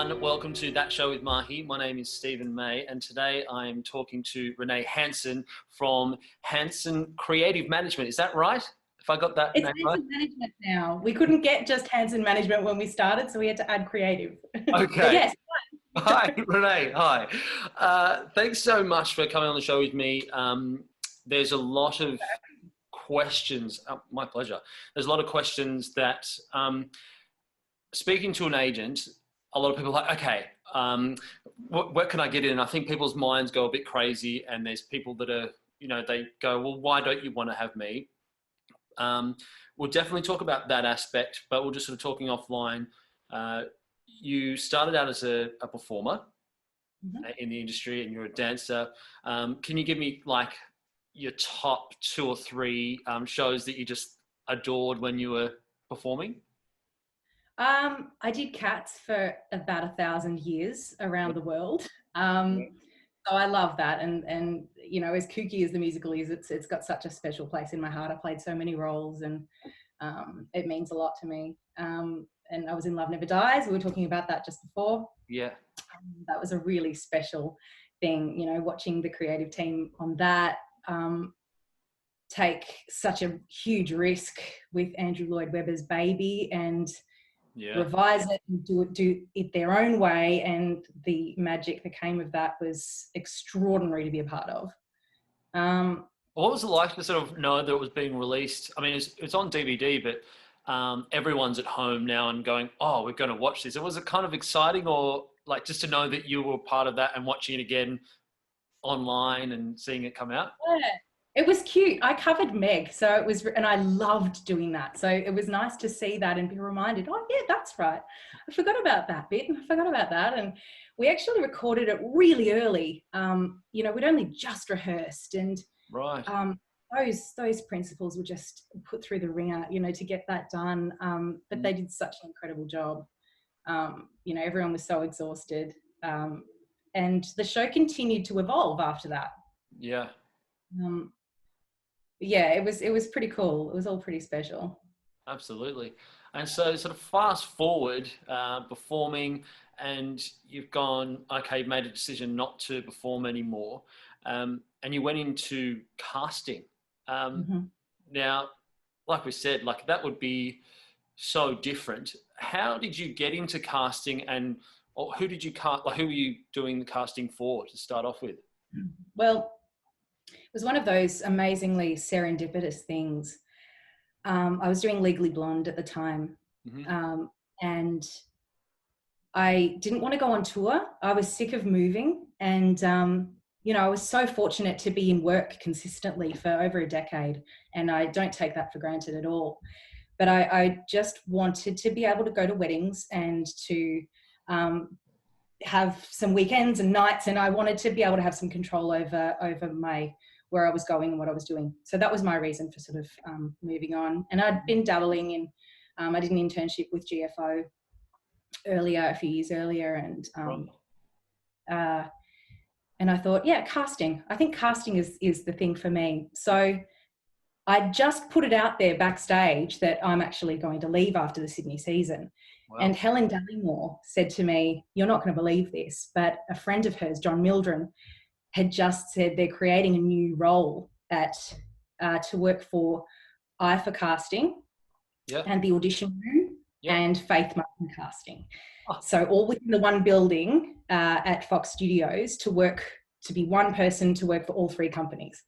everyone. Welcome to That Show with Mahy. My name is Stephen May, and today I am talking to Renee Hansen from Hansen Creative Management. Is that right? If I got that It's name right? Hansen Management now. We couldn't get just Hansen Management when we started, so we had to add creative. Okay. But yes. Hi, Renee. Hi. Thanks so much for coming on the show with me. There's a lot of questions. My pleasure. There's a lot of questions that, speaking to an agent, a lot of people are like, okay, what can I get in? And I think people's minds go a bit crazy, and there's people that are, they go, well, why don't you want to have me? We'll definitely talk about that aspect, but we're just sort of talking offline. You started out as a performer in the industry, and you're a dancer. Can you give me like your top 2 or 3 shows that you just adored when you were performing? I did Cats for about 1,000 years around the world. So I love that. And as kooky as the musical is, it's got such a special place in my heart. I played so many roles, and it means a lot to me. And I was in Love Never Dies. We were talking about that just before. Yeah. That was a really special thing, watching the creative team on that take such a huge risk with Andrew Lloyd Webber's Baby and revise it and do it their own way. And the magic that came of that was extraordinary to be a part of. What was it like to sort of know that it was being released? I mean, it's on DVD, but everyone's at home now and going, oh, we're going to watch this. Was it kind of exciting, or like just to know that you were part of that and watching it again online and seeing it come out? Yeah, it was cute. I covered Meg, so it was, and I loved doing that. So it was nice to see that and be reminded, oh yeah, that's right. I forgot about that bit. I forgot about that. And we actually recorded it really early. We'd only just rehearsed, and right. Those principles were just put through the ringer, to get that done. But they did such an incredible job. Everyone was so exhausted. And the show continued to evolve after that. Yeah. It was pretty cool. It was all pretty special. Absolutely. And so sort of fast forward, performing, and you've gone, okay, you've made a decision not to perform anymore. And you went into casting. Now, like we said, like that would be so different. How did you get into casting, and who did you cast? Like, who were you doing the casting for to start off with? Well, it was one of those amazingly serendipitous things. I was doing Legally Blonde at the time, and I didn't want to go on tour. I was sick of moving, and I was so fortunate to be in work consistently for over a decade, and I don't take that for granted at all. But I just wanted to be able to go to weddings and to have some weekends and nights, and I wanted to be able to have some control over where I was going and what I was doing. So that was my reason for sort of moving on. And I'd been dabbling in, I did an internship with GFO a few years earlier, and I thought, yeah, casting. I think casting is the thing for me. So I just put it out there backstage that I'm actually going to leave after the Sydney season. Wow. And Helen Dallimore said to me, you're not going to believe this, but a friend of hers, John Mildren, had just said they're creating a new role to work for Eye for Casting and the Audition Room and Faith Martin Casting. Oh. So all within the one building at Fox Studios to be one person to work for all 3 companies.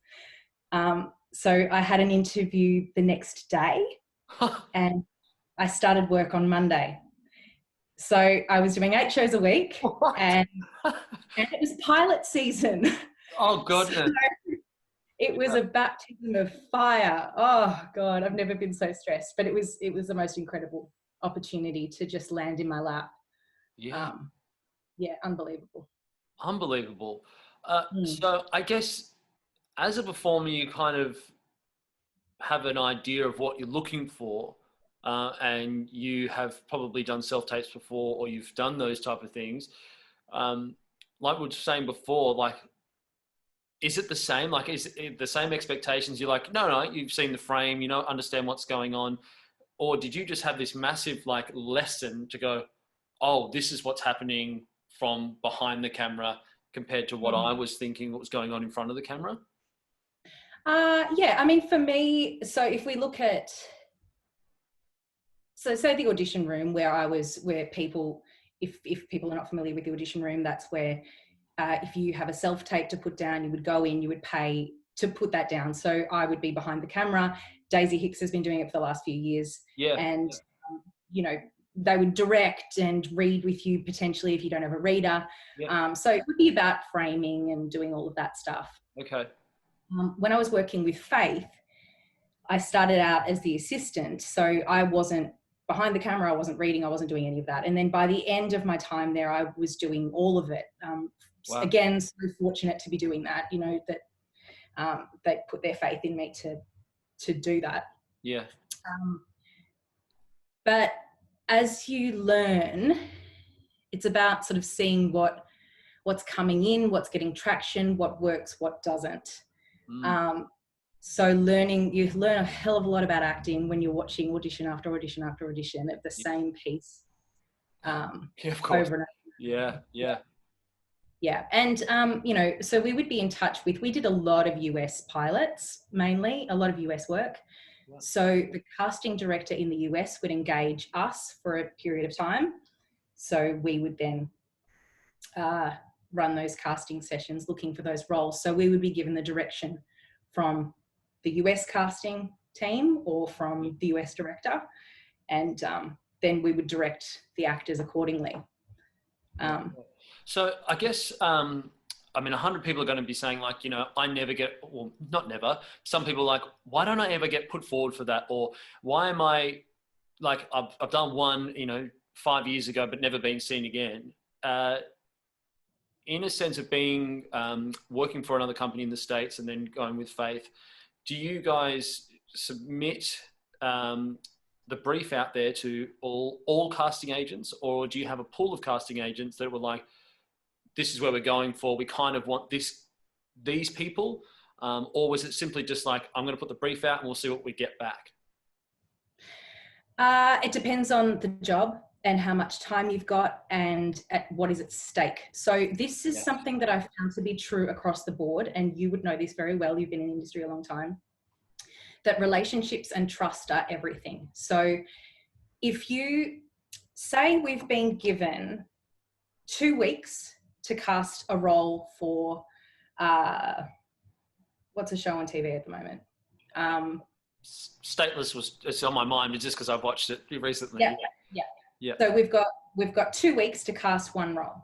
So I had an interview the next day and I started work on Monday. So I was doing 8 shows a week and it was pilot season. Oh, goodness. So it was a baptism of fire. Oh, God, I've never been so stressed. But it was the most incredible opportunity to just land in my lap. Yeah. Unbelievable. Unbelievable. So I guess as a performer, you kind of have an idea of what you're looking for. And you have probably done self-tapes before, or you've done those type of things. Like we were saying before, like, is it the same? Like, is it the same expectations? You're like, no, you've seen the frame, understand what's going on. Or did you just have this massive, like, lesson to go, oh, this is what's happening from behind the camera compared to what I was thinking what was going on in front of the camera? Yeah, I mean, for me, so if we look at, so say the audition room where people, if people are not familiar with the audition room, that's where if you have a self-tape to put down, you would go in, you would pay to put that down. So I would be behind the camera. Daisy Hicks has been doing it for the last few years. Yeah. And, you know, they would direct and read with you potentially if you don't have a reader. Yeah. So it would be about framing and doing all of that stuff. Okay. When I was working with Faith, I started out as the assistant. So I wasn't behind the camera, I wasn't reading, I wasn't doing any of that. And then by the end of my time there, I was doing all of it. Wow. Again, so fortunate to be doing that, you know, that they put their faith in me to do that. Yeah. But as you learn, it's about sort of seeing what's coming in, what's getting traction, what works, what doesn't. So you learn a hell of a lot about acting when you're watching audition after audition after audition of the same piece. Yeah, of course. Over and over. Yeah. Yeah. And, you know, so we would be in touch we did a lot of US pilots, mainly, a lot of US work. Yeah. So the casting director in the US would engage us for a period of time. So we would then run those casting sessions looking for those roles. So we would be given the direction from the US casting team or from the US director. And then we would direct the actors accordingly. So I guess, I mean, 100 people are going to be saying like, you know, I never get, well, not never. Some people are like, why don't I ever get put forward for that? Or why am I like, I've done one, you know, 5 years ago, but never been seen again. In a sense of being, working for another company in the States and then going with Faith, do you guys submit the brief out there to all casting agents, or do you have a pool of casting agents that were like, this is where we're going for, we kind of want these people, or was it simply just like, I'm going to put the brief out and we'll see what we get back? It depends on the job and how much time you've got and at what is at stake. So this is something that I've found to be true across the board, and you would know this very well, you've been in the industry a long time, that relationships and trust are everything. So if you say we've been given 2 weeks to cast a role for, what's a show on TV at the moment? Stateless it's on my mind, just because I've watched it recently. Yeah. So we've got 2 weeks to cast one role.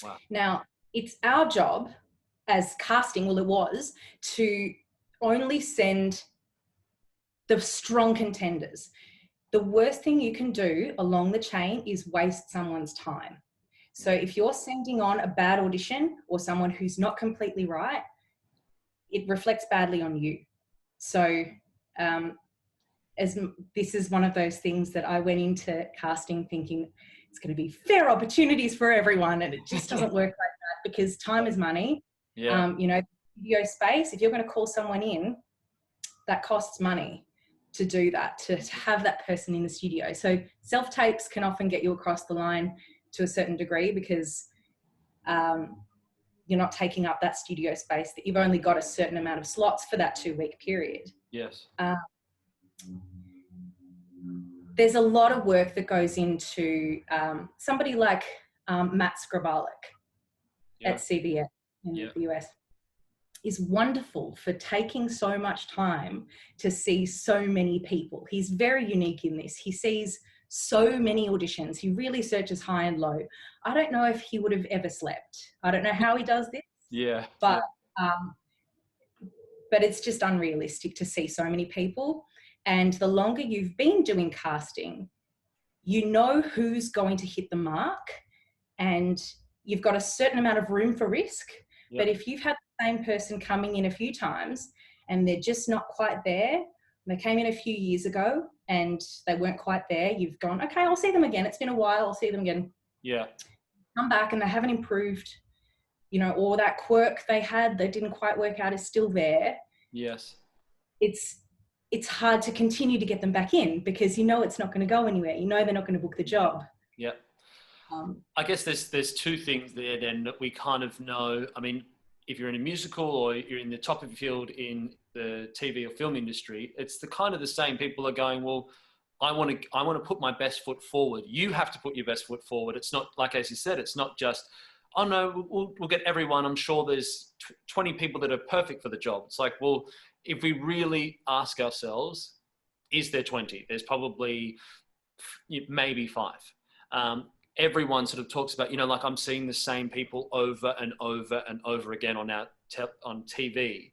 Wow. Now it's our job as casting, well, it was to only send the strong contenders. The worst thing you can do along the chain is waste someone's time. So if you're sending on a bad audition or someone who's not completely right, it reflects badly on you. So as this is one of those things that I went into casting thinking it's going to be fair opportunities for everyone, and it just doesn't work like that, because time is money. Yeah. You know, video space, if you're going to call someone in, that costs money to do that, to have that person in the studio. So self-tapes can often get you across the line to a certain degree, because you're not taking up that studio space, that you've only got a certain amount of slots for that 2-week period. Yes. There's a lot of work that goes into somebody like Matt Skrabalik at CBS in the US is wonderful for taking so much time to see so many people. He's very unique in this. He sees so many auditions. He really searches high and low. I don't know if he would have ever slept. I don't know how he does this. But it's just unrealistic to see so many people. And the longer you've been doing casting, you know who's going to hit the mark, and you've got a certain amount of room for risk. But if you've had the same person coming in a few times and they're just not quite there, they came in a few years ago and they weren't quite there, you've gone, okay, I'll see them again. It's been a while, I'll see them again. Yeah. Come back and they haven't improved, you know, or that quirk they had that didn't quite work out is still there. Yes. It's hard to continue to get them back in, because you know it's not going to go anywhere. You know they're not going to book the job. Yeah. I guess there's two things there then that we kind of know. I mean, if you're in a musical or you're in the top of your field in the TV or film industry, it's the kind of the same. People are going, well, I want to put my best foot forward. You have to put your best foot forward. It's not like, as you said, it's not just, oh no, we'll get everyone. I'm sure there's 20 people that are perfect for the job. It's like, well, if we really ask ourselves, is there 20? There's probably maybe 5. Everyone sort of talks about, like I'm seeing the same people over and over and over again on TV.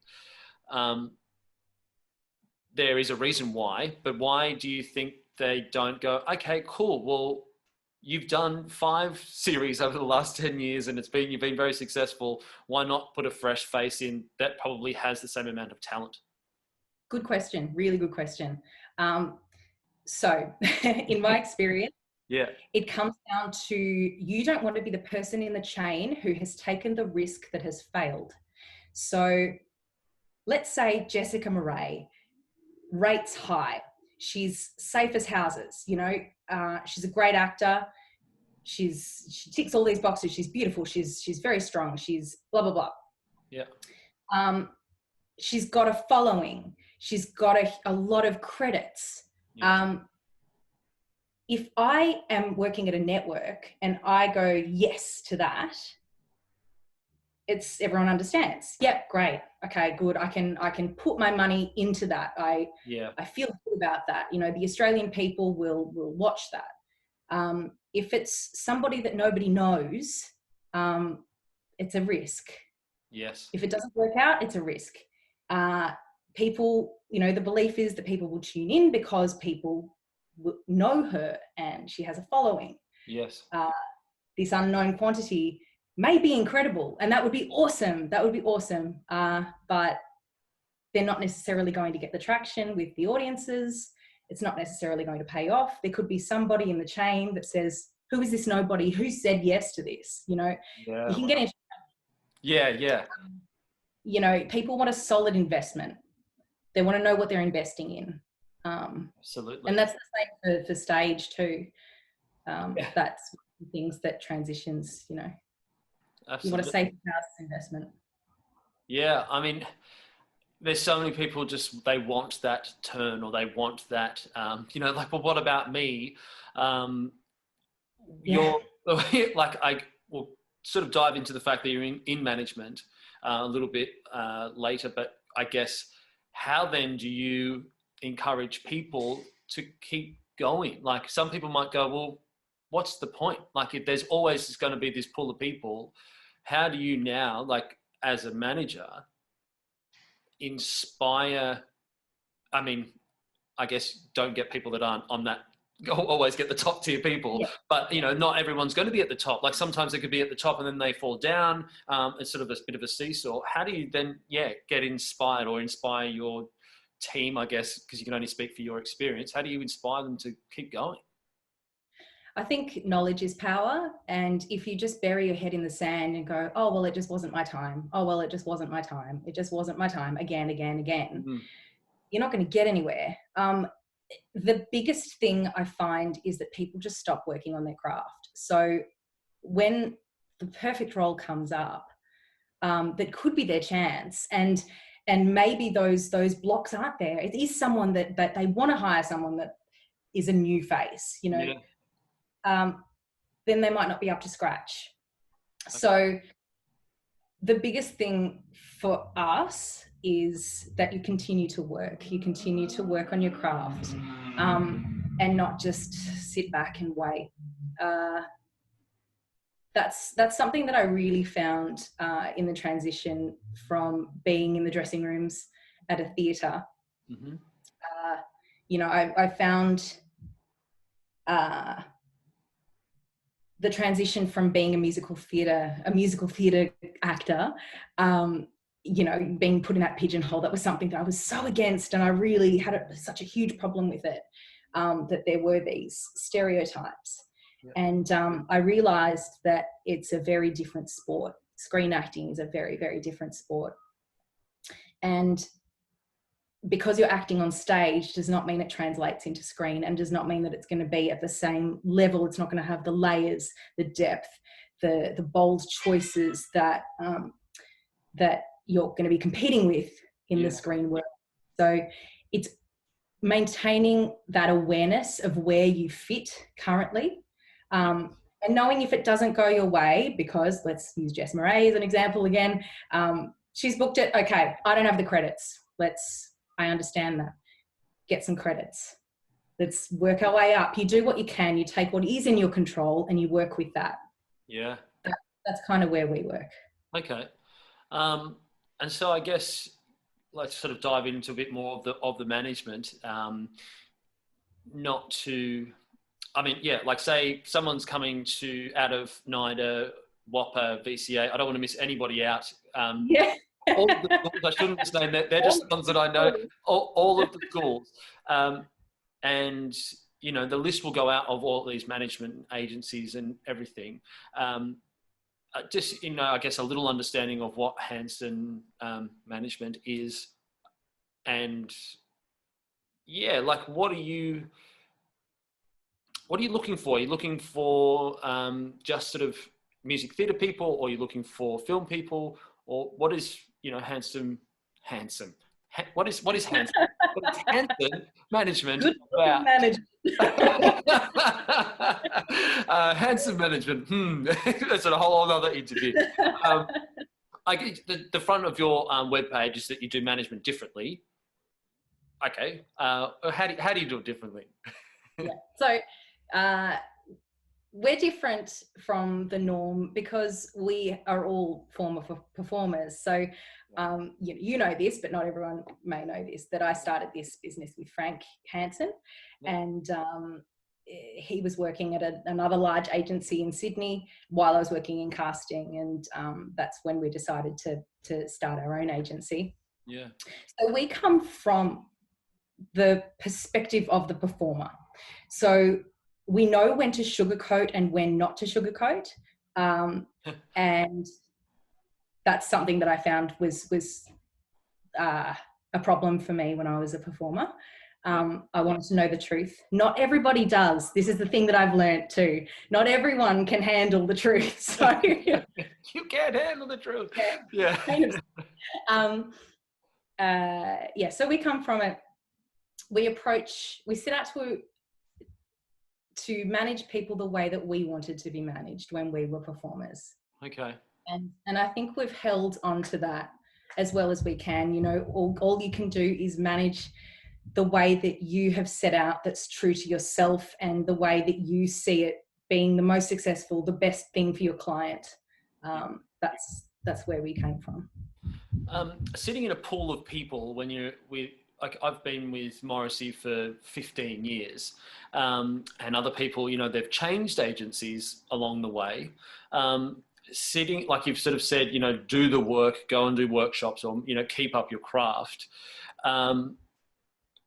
There is a reason why, but why do you think they don't go, okay, cool, well, you've done 5 series over the last 10 years and you've been very successful. Why not put a fresh face in that probably has the same amount of talent? Good question. Really good question. So in my experience, yeah, it comes down to, you don't want to be the person in the chain who has taken the risk that has failed. So let's say Jessica Marais rates high. She's safe as houses, she's a great actor. She ticks all these boxes. She's beautiful. She's very strong. She's blah, blah, blah. Yeah. She's got a following. She's got a lot of credits. Yeah. If I am working at a network and I go yes to that, everyone understands. Yep, great. Okay, good. I can put my money into that. I feel good about that. The Australian people will watch that. If it's somebody that nobody knows, it's a risk. Yes. If it doesn't work out, it's a risk. People, the belief is that people will tune in because people know her and she has a following. Yes. This unknown quantity may be incredible and that would be awesome. But they're not necessarily going to get the traction with the audiences. It's not necessarily going to pay off. There could be somebody in the chain that says, who is this nobody? Who said yes to this? You can get into. Yeah. People want a solid investment. They want to know what they're investing in. Absolutely. And that's the same for stage too. That's things that transitions, Absolutely. You want a safe house investment. Yeah. I mean, there's so many people they want that turn or they want that, like, well, what about me? You're like, I will sort of dive into the fact that you're in management a little bit later, but I guess how then do you encourage people to keep going? Like some people might go, well, what's the point? Like if there's always going to be this pool of people, how do you now, like as a manager, inspire? I mean, I guess don't get people that aren't on that, always get the top tier people, but not everyone's going to be at the top. Like sometimes they could be at the top and then they fall down. It's sort of a bit of a seesaw. How do you then, get inspired or inspire your team, I guess, because you can only speak for your experience. How do you inspire them to keep going? I think knowledge is power. And if you just bury your head in the sand and go, oh, well, it just wasn't my time. Oh, well, it just wasn't my time. It just wasn't my time again. Mm-hmm. You're not going to get anywhere. The biggest thing I find is that people just stop working on their craft. So when the perfect role comes up, that could be their chance, and maybe those blocks aren't there. It is someone that they want to hire someone that is a new face, then they might not be up to scratch. Okay. So the biggest thing for us is that you continue to work. You continue to work on your craft, and not just sit back and wait. That's something that I really found in the transition from being in the dressing rooms at a theatre. Mm-hmm. I found the transition from being a musical theatre actor, being put in that pigeonhole, that was something that I was so against, and I really had such a huge problem with it, that there were these stereotypes. Yeah. And I realised that it's a very different sport. Screen acting is a very, very different sport. And because you're acting on stage does not mean it translates into screen, and does not mean that it's going to be at the same level. It's not going to have the layers, the depth, the bold choices that that you're going to be competing with in the screen work. So it's maintaining that awareness of where you fit currently, and knowing if it doesn't go your way, because let's use Jess Mahy as an example again. She's booked it. Okay, I don't have the credits. I understand that. Get some credits. Let's work our way up. You do what you can. You take what is in your control and you work with that. Yeah. That's kind of where we work. Okay. And so I guess let's sort of dive into a bit more of the management. Not to, I mean, yeah, like say someone's coming out of NIDA, WAPA, VCA. I don't want to miss anybody out. Yeah. All of the schools, I shouldn't just name that. They're just the ones that I know. All of the schools. And, you know, the list will go out of all these management agencies and everything. Just, you know, I guess a little understanding of what Hansen management is. And, yeah, like what are you looking for? Are you looking for just sort of music theatre people, or are you looking for film people? Or what is, you know, Hansen? What is Hansen? What is Hansen management about? Hansen management. That's a whole other interview. I get the front of your webpage is that you do management differently. Okay. How do you do it differently? Yeah. So we're different from the norm because we are all former performers. So you know this, but not everyone may know this, that I started this business with Frank Hansen, and he was working at another large agency in Sydney while I was working in casting, and that's when we decided to start our own agency. Yeah. So we come from the perspective of the performer. So we know when to sugarcoat and when not to sugarcoat. And that's something that I found was a problem for me when I was a performer. I wanted to know the truth. Not everybody does. This is the thing that I've learned too. Not everyone can handle the truth. So you can't handle the truth. Yeah. Yeah. So we come from it. We set out to manage people the way that we wanted to be managed when we were performers. Okay. And I think we've held on to that as well as we can. You know, all you can do is manage the way that you have set out that's true to yourself and the way that you see it being the most successful, the best thing for your client. That's where we came from. Sitting in a pool of people when you're with, like I've been with Morrissey for 15 years, and other people, you know, they've changed agencies along the way. Sitting, like you've sort of said, you know, do the work, go and do workshops, or, you know, keep up your craft.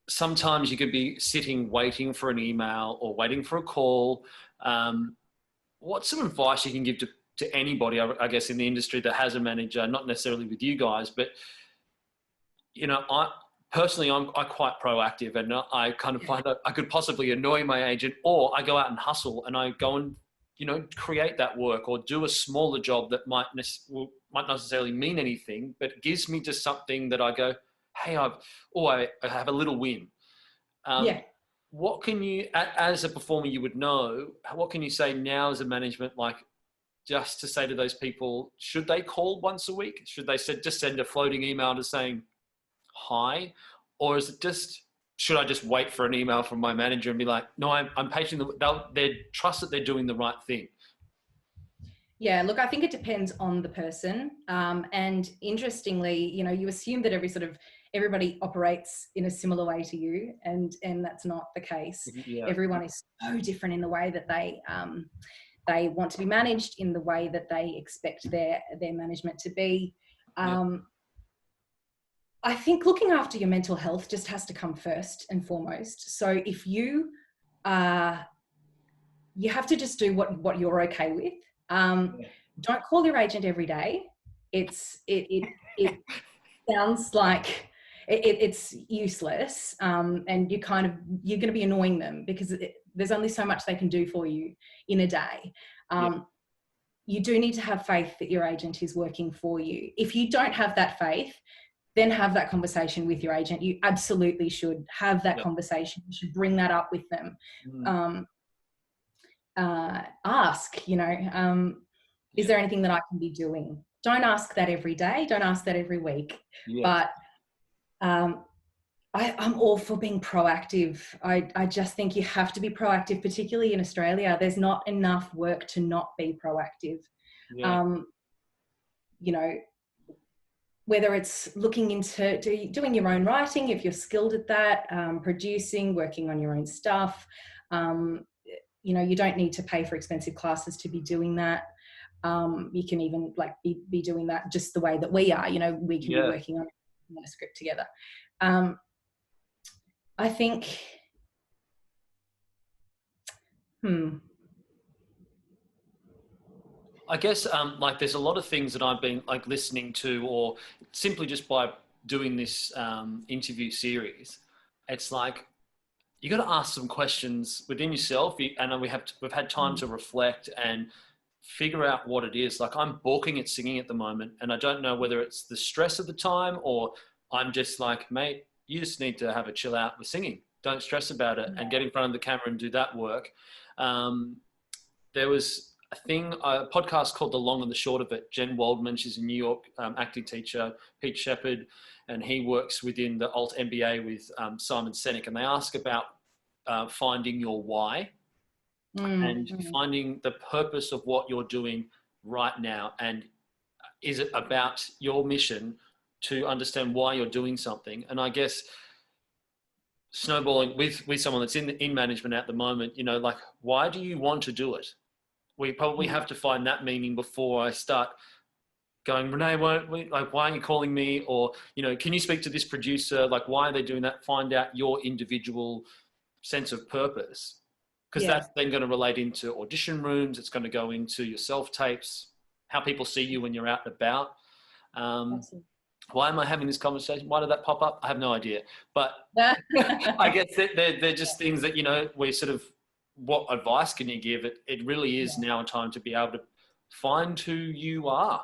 Sometimes you could be sitting waiting for an email or waiting for a call. What's some advice you can give to anybody, I guess, in the industry that has a manager, not necessarily with you guys, but, you know, personally, I'm quite proactive, and I kind of find that I could possibly annoy my agent, or I go out and hustle and I go and, you know, create that work or do a smaller job that might not necessarily mean anything, but gives me just something that I go, hey, I have a little win. What can you, as a performer, you would know, what can you say now as a management, like, just to say to those people, should they call once a week? Should they just send a floating email to saying hi? Or is it just, should I just wait for an email from my manager and be like, no, I'm patient. They trust that they're doing the right thing. Yeah, look, I think it depends on the person. And interestingly, you know, you assume that everybody operates in a similar way to you, and that's not the case. Yeah. Everyone is so different in the way that they want to be managed, in the way that they expect their management to be. I think looking after your mental health just has to come first and foremost. So if you have to just do what you're okay with. Don't call your agent every day. It sounds like it's useless. And you're going to be annoying them because there's only so much they can do for you in a day. You do need to have faith that your agent is working for you. If you don't have that faith, then have that conversation with your agent. You absolutely should have that conversation. You should bring that up with them. Ask, is there anything that I can be doing? Don't ask that every day. Don't ask that every week. But I'm all for being proactive. I just think you have to be proactive, particularly in Australia. There's not enough work to not be proactive. Whether it's looking into doing your own writing, if you're skilled at that, producing, working on your own stuff. You don't need to pay for expensive classes to be doing that. You can even be doing that just the way that we are. We can be working on a script together. I think, I guess there's a lot of things that I've been listening to, or simply just by doing this interview series. It's like you got to ask some questions within yourself, and we've had time to reflect and figure out what it is. Like, I'm balking at singing at the moment, and I don't know whether it's the stress of the time or I'm just like, mate, you just need to have a chill out with singing. Don't stress about it and get in front of the camera and do that work. There was a podcast called The Long and the Short of It. Jen Waldman, she's a New York acting teacher, Pete Shepard, and he works within the Alt MBA with Simon Sinek, and they ask about finding your why and finding the purpose of what you're doing right now. And is it about your mission to understand why you're doing something? And I guess snowballing with someone that's in management at the moment, why do you want to do it? We probably have to find that meaning before I start going, Renee, why are you calling me? Or, can you speak to this producer? Why are they doing that? Find out your individual sense of purpose. Because that's then going to relate into audition rooms. It's going to go into your self-tapes, how people see you when you're out and about. Why am I having this conversation? Why did that pop up? I have no idea. But I guess they're just things that, we sort of, what advice can you give? It really is now a time to be able to find who you are.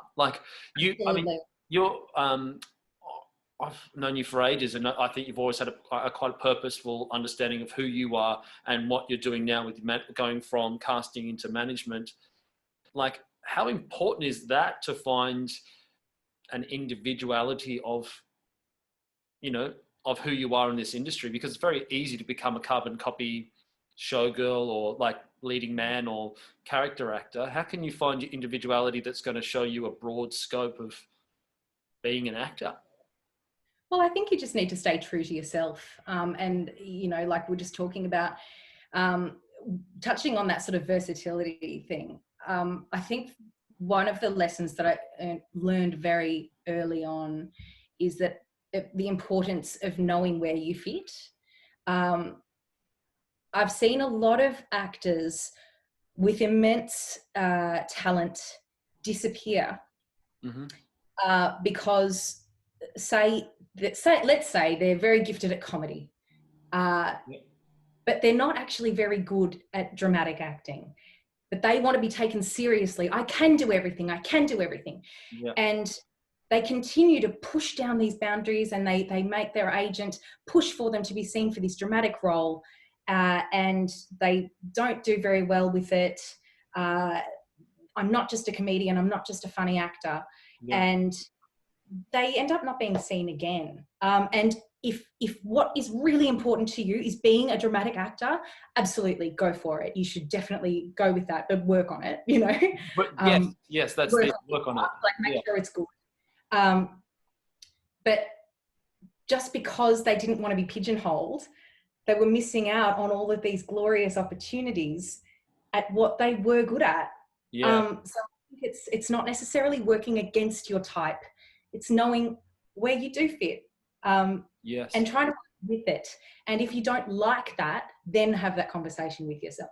I've known you for ages, and I think you've always had a quite purposeful understanding of who you are and what you're doing now with going from casting into management. How important is that to find an individuality of who you are in this industry? Because it's very easy to become a carbon copy showgirl or leading man or character actor. How can you find your individuality that's going to show you a broad scope of being an actor? Well, I think you just need to stay true to yourself. And, we're just talking about, touching on that sort of versatility thing. I think one of the lessons that I learned very early on is that the importance of knowing where you fit. I've seen a lot of actors with immense talent disappear because let's say they're very gifted at comedy, but they're not actually very good at dramatic acting, but they want to be taken seriously. I can do everything. And they continue to push down these boundaries, and they make their agent push for them to be seen for this dramatic role. And they don't do very well with it. I'm not just a comedian. I'm not just a funny actor. And they end up not being seen again. And if what is really important to you is being a dramatic actor, absolutely go for it. You should definitely go with that, but work on it, But yes, that's work on it. Make sure it's good. But just because they didn't want to be pigeonholed, they were missing out on all of these glorious opportunities at what they were good at. So I think it's not necessarily working against your type. It's knowing where you do fit, and trying to work with it. And if you don't like that, then have that conversation with yourself.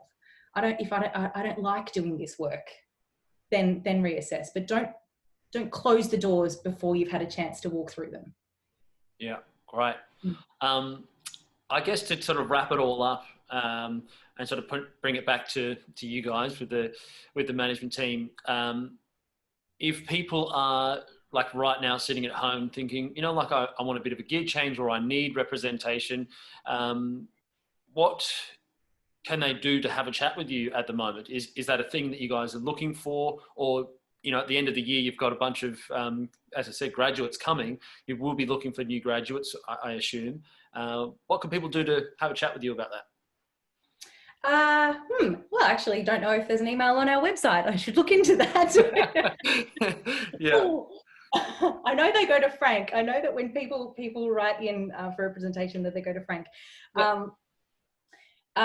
I don't like doing this work, then reassess. But don't close the doors before you've had a chance to walk through them. Yeah, Great. I guess to sort of wrap it all up, and sort of bring it back to you guys with the management team. If people are like right now sitting at home thinking, you know, like I want a bit of a gear change or I need representation, what can they do to have a chat with you at the moment? Is that a thing that you guys are looking for? Or, you know, at the end of the year, you've got a bunch of, as I said, graduates coming. You will be looking for new graduates, I assume. What can people do to have a chat with you about that? Well, actually, don't know if there's an email on our website. I should look into that. Yeah. I know they go to Frank. I know that when people write in for representation, that they go to Frank. Yep. We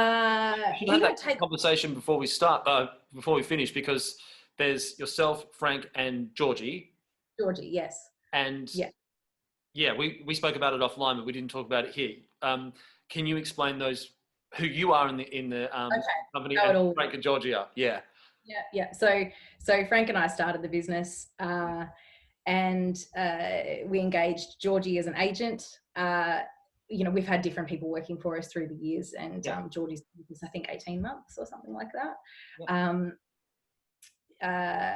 should have that conversation before we finish, because there's yourself, Frank, and Georgie. Georgie, yes. And yeah, we spoke about it offline, but we didn't talk about it here. Can you explain who you are in the company, and Frank and Georgie are? Yeah. Yeah. So Frank and I started the business, and we engaged Georgie as an agent. You know, we've had different people working for us through the years, and Georgie's was, I think, 18 months or something like that.